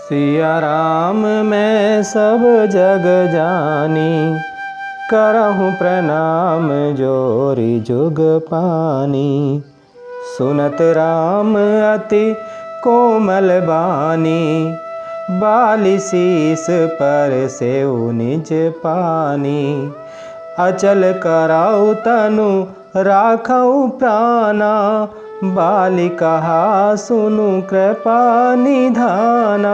सिया राम मैं सब जग जानी, करहूँ प्रणाम जोरी जुग पानी। सुनत राम अति कोमल बानी, बाली शीस पर सेउ निज पानी। अचल कराऊ तनु राखऊ प्राणा, बाली कहा सुनु कृपा निधाना।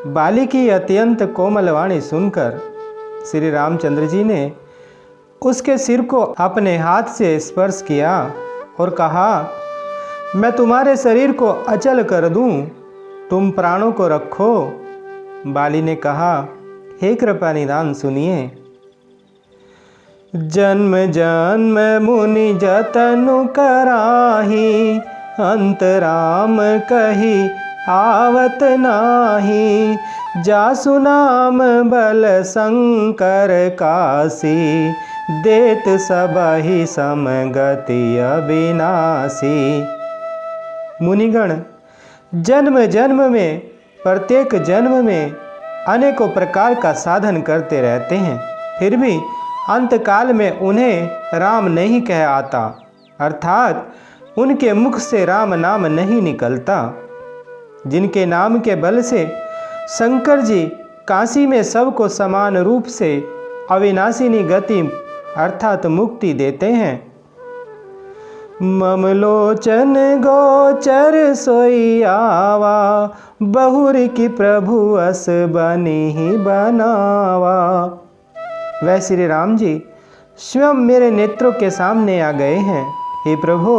बाली की अत्यंत कोमल वाणी सुनकर श्री रामचंद्र जी ने उसके सिर को अपने हाथ से स्पर्श किया और कहा, मैं तुम्हारे शरीर को अचल कर दूं, तुम प्राणों को रखो। बाली ने कहा, हे कृपा निधान सुनिए। जन्म जन्म मुनि जतनु कराही, अंत राम कही आवत नाही। जासु नाम बल शंकर काशी, देत सबहि समगति अविनाशी। मुनिगण जन्म जन्म में, प्रत्येक जन्म में अनेकों प्रकार का साधन करते रहते हैं, फिर भी अंतकाल में उन्हें राम नहीं कह आता, अर्थात उनके मुख से राम नाम नहीं निकलता। जिनके नाम के बल से शंकर जी काशी में सबको समान रूप से अविनाशिनी गति अर्थात मुक्ति देते हैं। ममलोचन गोचर सोई आवा, बहुर की प्रभु अस बनी ही बनावा। वह श्री राम जी स्वयं मेरे नेत्रों के सामने आ गए हैं। हे प्रभु,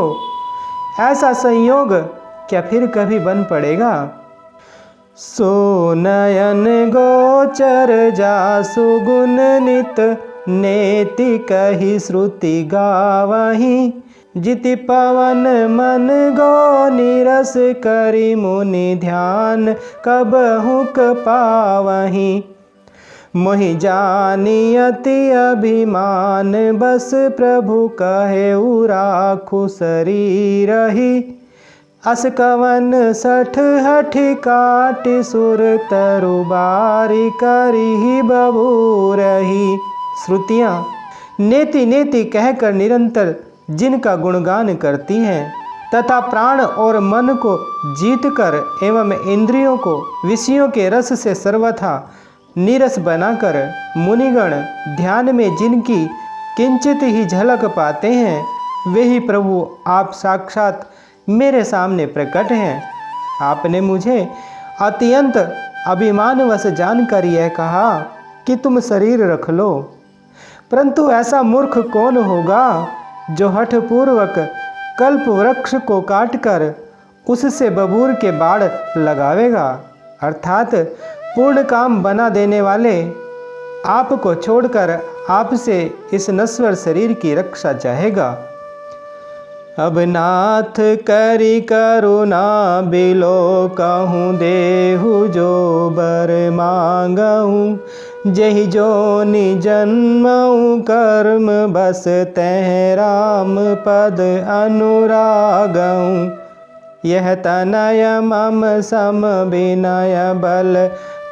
ऐसा संयोग क्या फिर कभी बन पड़ेगा? सो नयन गोचर जासु गुण नित, नेति कही श्रुति गावही। जिति पवन मन गो निरस, करी मुनि ध्यान कबहुक पावही। मोहि जानी अति अभिमान, बस प्रभु कहे राखु शरीरहि। अस कवन सठ हठ काट, सुर तरु बारी करी बबूरही। श्रुतियाँ नेति नेति कहकर निरंतर जिनका गुणगान करती हैं तथा प्राण और मन को जीतकर एवं इंद्रियों को विषयों के रस से सर्वथा नीरस बनाकर मुनिगण ध्यान में जिनकी किंचित ही झलक पाते हैं, वे ही प्रभु आप साक्षात मेरे सामने प्रकट हैं। आपने मुझे अत्यंत अभिमानवश जानकर यह कहा कि तुम शरीर रख लो, परंतु ऐसा मूर्ख कौन होगा जो हठपूर्वक कल्प वृक्ष को काटकर उससे बबूर के बाढ़ लगावेगा, अर्थात पूर्ण काम बना देने वाले आपको छोड़कर आपसे इस नश्वर शरीर की रक्षा चाहेगा। अब नाथ करी करुणा बिलो कहूँ, देहु जो बर मांगहूँ। जहि जोनि जन्मऊ कर्म, बस तह राम पद अनुरागहूँ। यह तनय मम सम विनय बल,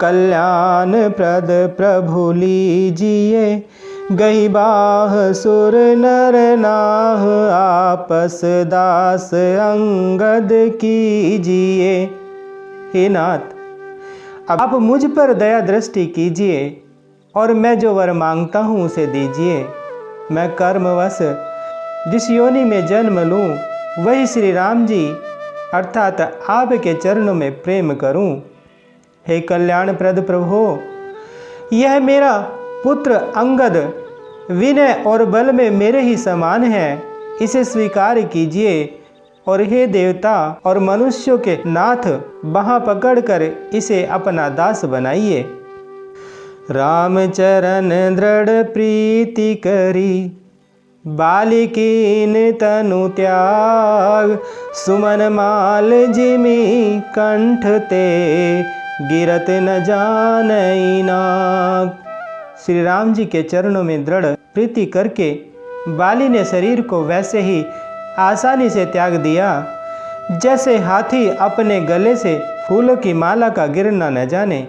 कल्याण प्रद प्रभु लीजिए। गई बाह सुर नर नाह, आपस दास अंगद कीजिए। हे नाथ, अब आप मुझ पर दया दृष्टि कीजिए और मैं जो वर मांगता हूँ उसे दीजिए। मैं कर्मवश जिस योनि में जन्म लूँ, वही श्री राम जी अर्थात आपके चरणों में प्रेम करूं। हे कल्याण प्रद प्रभो, यह मेरा पुत्र अंगद विनय और बल में मेरे ही समान है, इसे स्वीकार कीजिए। और हे देवता और मनुष्यों के नाथ, बाँह पकड़कर इसे अपना दास बनाइए। राम चरण दृढ़ प्रीति करी, बालिकीन तनु त्याग। सुमन माल जिमी कंठ ते, गिरत न जानई नाग। श्री राम जी के चरणों में दृढ़ प्रीति करके बाली ने शरीर को वैसे ही आसानी से त्याग दिया जैसे हाथी अपने गले से फूलों की माला का गिरना न जाने।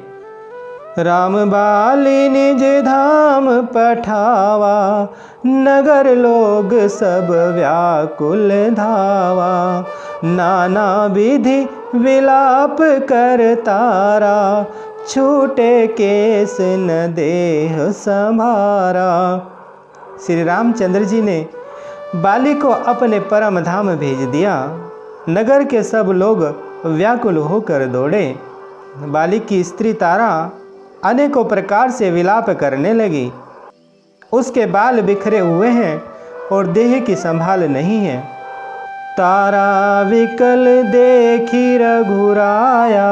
राम बाली निज धाम पठावा, नगर लोग सब व्याकुल धावा। नाना विधि विलाप कर तारा, छूटे केस न देह संभारा। श्री रामचंद्र जी ने बाली को अपने परम धाम भेज दिया। नगर के सब लोग व्याकुल होकर दौड़े। बाली की स्त्री तारा अनेकों प्रकार से विलाप करने लगी। उसके बाल बिखरे हुए हैं और देह की संभाल नहीं है। तारा विकल देखी रघुराया,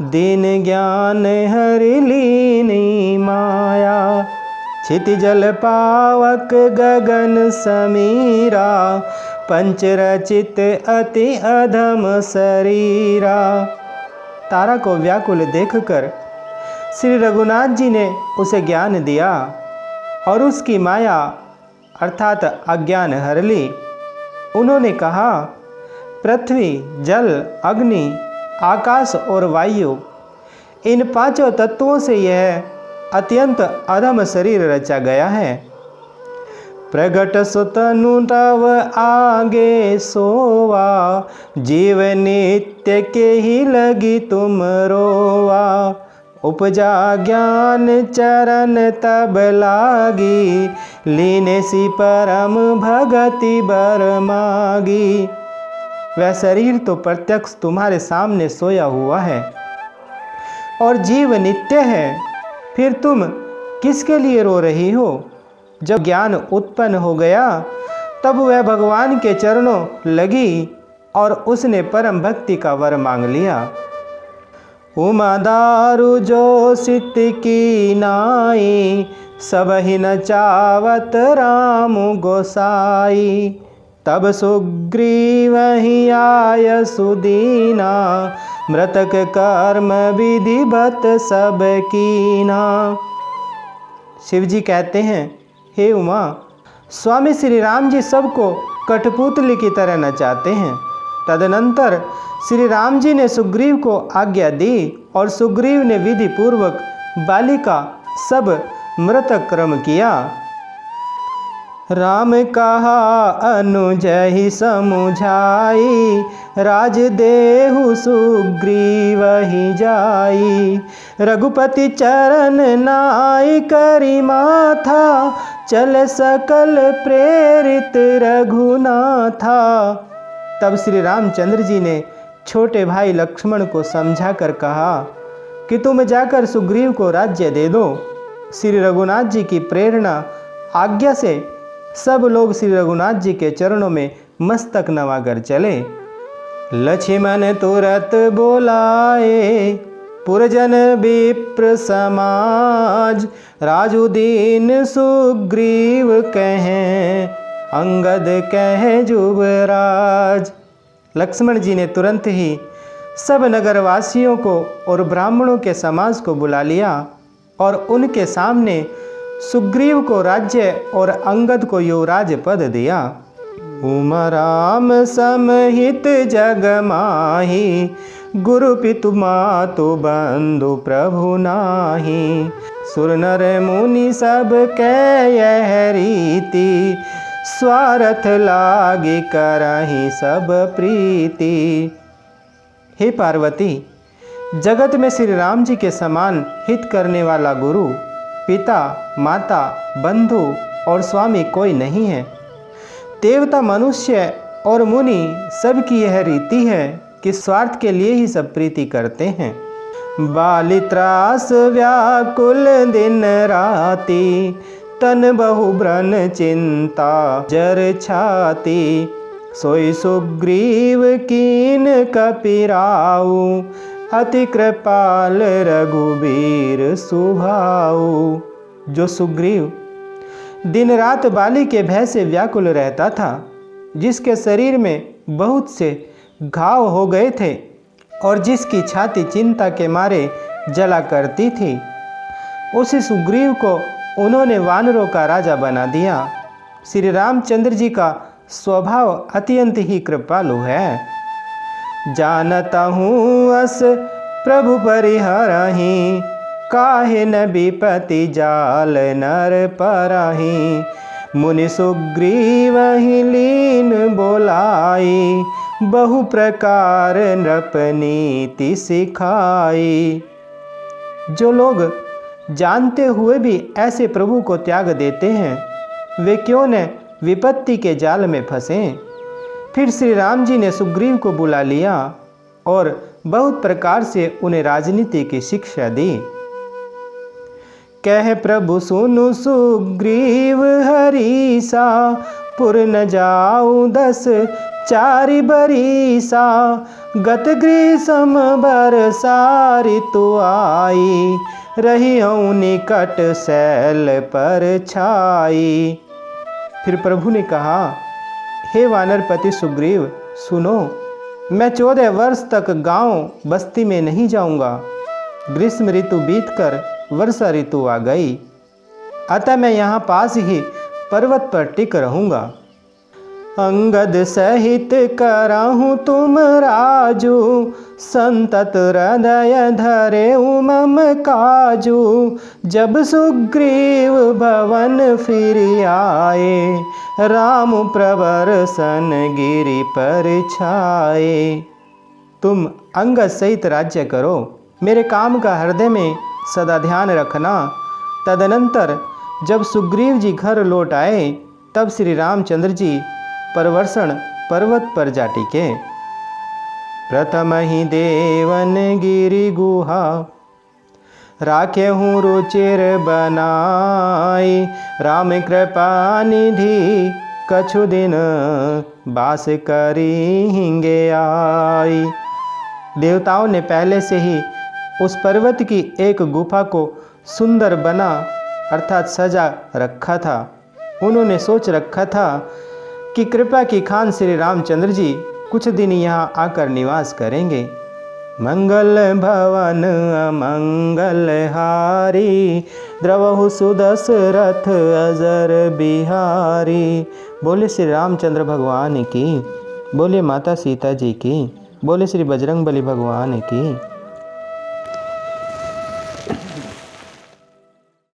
दीन ज्ञान हरि लीनी माया। क्षितिजल पावक गगन समीरा, पंचरचित अति अधम शरीरा। तारा को व्याकुल देखकर श्री रघुनाथ जी ने उसे ज्ञान दिया और उसकी माया अर्थात अज्ञान हर ली। उन्होंने कहा, पृथ्वी, जल, अग्नि, आकाश और वायु, इन पांचों तत्वों से यह अत्यंत अधम शरीर रचा गया है। प्रगट सुतनु तव आगे सोवा, जीव नित्य के ही लगी तुम रोवा। उपजा ज्ञान चरण तब लागी, लीने सी परम भगति बर मागी। वह शरीर तो प्रत्यक्ष तुम्हारे सामने सोया हुआ है और जीव नित्य है, फिर तुम किसके लिए रो रही हो? जब ज्ञान उत्पन्न हो गया तब वह भगवान के चरणों लगी और उसने परम भक्ति का वर मांग लिया। उमा दारु जो सित की नाई, सब ही न चावत राम गोसाई। तब सुग्रीव ही आय सुदीना, मृतक कर्म विधिवत सब कीना। शिव जी कहते हैं, हे उमा, स्वामी श्री राम जी सबको कठपुतली की तरह नचाते हैं। तदनंतर श्री राम जी ने सुग्रीव को आज्ञा दी और सुग्रीव ने विधि पूर्वक बाली का सब मृतक कर्म किया। राम कहा अनुज ही समुझाई, राज देहु सुग्रीव ही जाई। रघुपति चरण नाई करी माथा, चल सकल प्रेरित रघुनाथा। तब श्री रामचंद्र जी ने छोटे भाई लक्ष्मण को समझा कर कहा कि तुम जाकर सुग्रीव को राज्य दे दो। श्री रघुनाथ जी की प्रेरणा आज्ञा से सब लोग श्री रघुनाथ जी के चरणों में मस्तक नवाकर चले। लक्ष्मण तुरत बोलाए, पुरजन विप्र समाज। राजुदीन सुग्रीव कहें, अंगद कहे जुबराज। लक्ष्मण जी ने तुरंत ही सब नगरवासियों को और ब्राह्मणों के समाज को बुला लिया और उनके सामने सुग्रीव को राज्य और अंगद को युवराज पद दिया। उमा राम समहित जग माही, गुरु पितु मातु बंधु प्रभु नाही। सुर नर मुनि सब कै यह रीति, स्वार्थ लागी करहि सब प्रीति। हे पार्वती, जगत में श्री राम जी के समान हित करने वाला गुरु, पिता, माता, बंधु और स्वामी कोई नहीं है। देवता, मनुष्य और मुनि सबकी यह रीति है कि स्वार्थ के लिए ही सब प्रीति करते हैं। बाली त्रास व्याकुल दिन राति, तन बहु ब्रन चिंता जर छाती। सोई सुग्रीव कीन कपिराऊ, अति कृपाल रघुबीर सुभाऊ। जो सुग्रीव दिन रात बाली के भय से व्याकुल रहता था, जिसके शरीर में बहुत से घाव हो गए थे और जिसकी छाती चिंता के मारे जला करती थी, उसी सुग्रीव को उन्होंने वानरों का राजा बना दिया। श्री रामचंद्र जी का स्वभाव अत्यंत ही कृपालु है। जानता हूँ अस प्रभु परिहरहि, काहे न विपति जाल नर परहि। मुनि सुग्रीव ही लीन बोलाई, बहु प्रकार नृप नीति सिखाई। जो लोग जानते हुए भी ऐसे प्रभु को त्याग देते हैं, वे क्यों न विपत्ति के जाल में फंसें। फिर श्री राम जी ने सुग्रीव को बुला लिया और बहुत प्रकार से उन्हें राजनीति की शिक्षा दी। कह प्रभु सुनु सुग्रीव हरीसा, पुर न जाऊं 10 चारि बरीसा। गत ग्रीष्म बरसा ऋतु आई, रही हूँ निकट शैल पर छाई। फिर प्रभु ने कहा, हे वानरपति सुग्रीव सुनो, मैं 14 वर्ष तक गांव बस्ती में नहीं जाऊंगा। ग्रीष्म ऋतु बीतकर वर्षा ऋतु आ गई, अतः मैं यहाँ पास ही पर्वत पर टिक रहूंगा। अंगद सहित कराहूँ तुम राजू, संतत हृदय धरे मम काजू। जब सुग्रीव भवन फिर आए, राम प्रवर्सन गिरि पर छाए। तुम अंगद सहित राज्य करो, मेरे काम का हृदय में सदा ध्यान रखना। तदनंतर जब सुग्रीव जी घर लौट आए, तब श्री रामचंद्र जी परवर्षण पर्वत पर जा टिके। प्रथम ही देवन गिरि गुहा, राखे हूँ रुचिर बनाई। राम कृपा निधि कछु दिन, बास करी हिंगे आई। देवताओं ने पहले से ही उस पर्वत की एक गुफा को सुंदर बना अर्थात सजा रखा था। उन्होंने सोच रखा था कि कृपा की खान श्री रामचंद्र जी कुछ दिन यहाँ आकर निवास करेंगे। मंगल भवन अमंगल हारी, द्रवहु सुदशरथ अजर बिहारी। बोले श्री रामचंद्र भगवान की, बोले माता सीता जी की, बोले श्री बजरंगबली भगवान की।